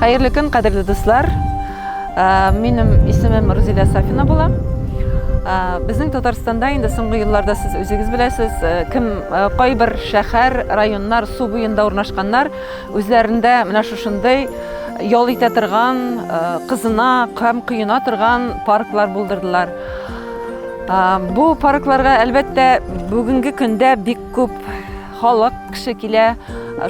Hayırlı gün, kadirli dostlar. Benim ismim Ruzila Safina buла. Bizning Татарстанда инде соңгы елларда siz үзегез беләсез, кем кайбер шәһәр, районнар су буенда урнашканнар үзләрендә менә шушындай ял итә торган, кызына һәм коена торган парклар булдырдылар. Бу паркларга әлбәттә бүгенге көндә бик күп халык кеше килә.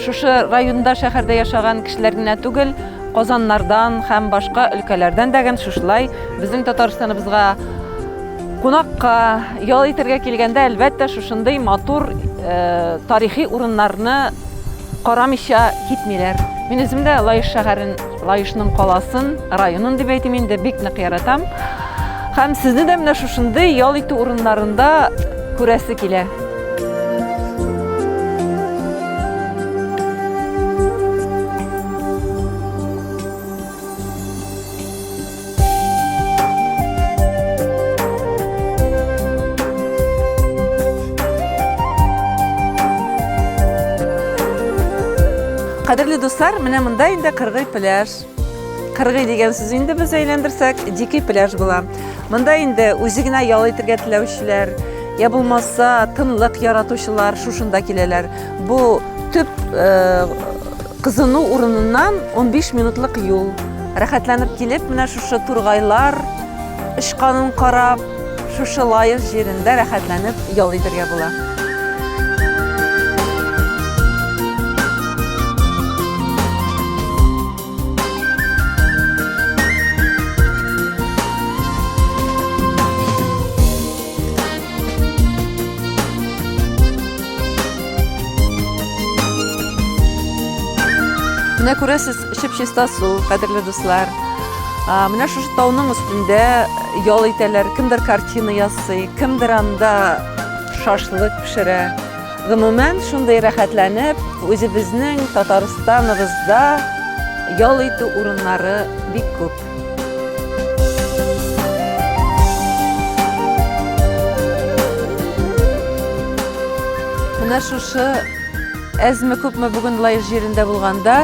Шушы районда, шәһәрдә яшаган кешеләр генә түгел, Казаннардан һәм башка өлкәләрдән дә шушылай безнең Татарстаныбызга кунакка ял итәргә килгәндә әлбәттә шушындай матур тарихи урыннарны карамыйча китмиләр. Мин үзем дә Лаеш шәһәрен, Лаешның каласын, районын дип әйтим инде, бик нык яратам. Һәм сезне дә менә шушындай ял итү урыннарында күрәсе килә. Кадерле дуслар, менә монда инде Кыргый пляж. Кыргый дигән сүз инде без әйләндерсәк, дикий пляж була. Монда инде үзе генә ял итәргә теләүчеләр, я булмаса тынлык яратучылар шушында киләләр. Бу төп кызыну урыныннан 15 минутлык юл. Рәхәтләнеп килеп, менә шушы тургайлар ышканын карап, шушы Лаеш җирендә рәхәтләнеп ял итәргә була. Менә күрәсез, чып-чиста су, кадерле дуслар. Менә шушы тауның өстендә ял итәләр, кемдер картина ясый, кемдер анда шашлык пешерә. Гомумән, шундай рәхәтләнеп, үзебезнең Татарстаныбызда ял итү урыннары бик күп. Менә шушы әзме-күпме бүген Лаеш җирендә булганда,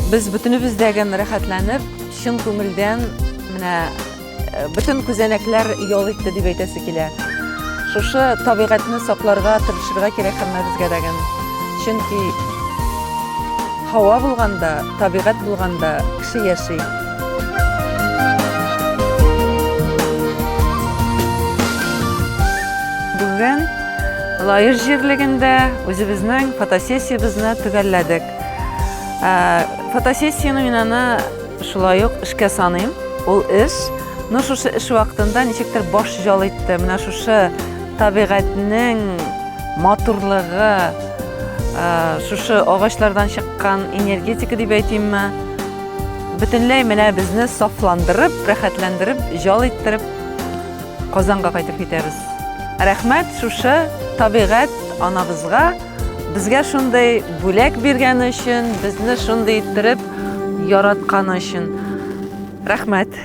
biz bütünübüz дәгән рәхәтләнеп, чын күңелдән менә бүтән күзәнәкләр ял итте дип әйтәсе килә. Шушы табигатьне сакларга тырышырга кирәк һәммәбезгә дәгән. Чөнки һава булганда, табигать булганда кеше яши. Бүген Лаеш җирлегендә үзебезнең фотосессиябызны төгәлләдек. Фотосессияны мин шулай ук эшкә саныйм. Ул эш, шушы эш вакытында ничектер баш җал итте. Менә шушы табигатьнең матурлыгы, шушы агачлардан чыккан энергетика дип әйтимме, бөтенләй менә безне сафландырып, рәхәтләндереп, җал иттереп Казанга кайтып китәбез. Рәхмәт шушы табигать анабызга, безгә шундай бүләк биргәне өчен, безне шундай иттереп яратканы өчен. Рәхмәт.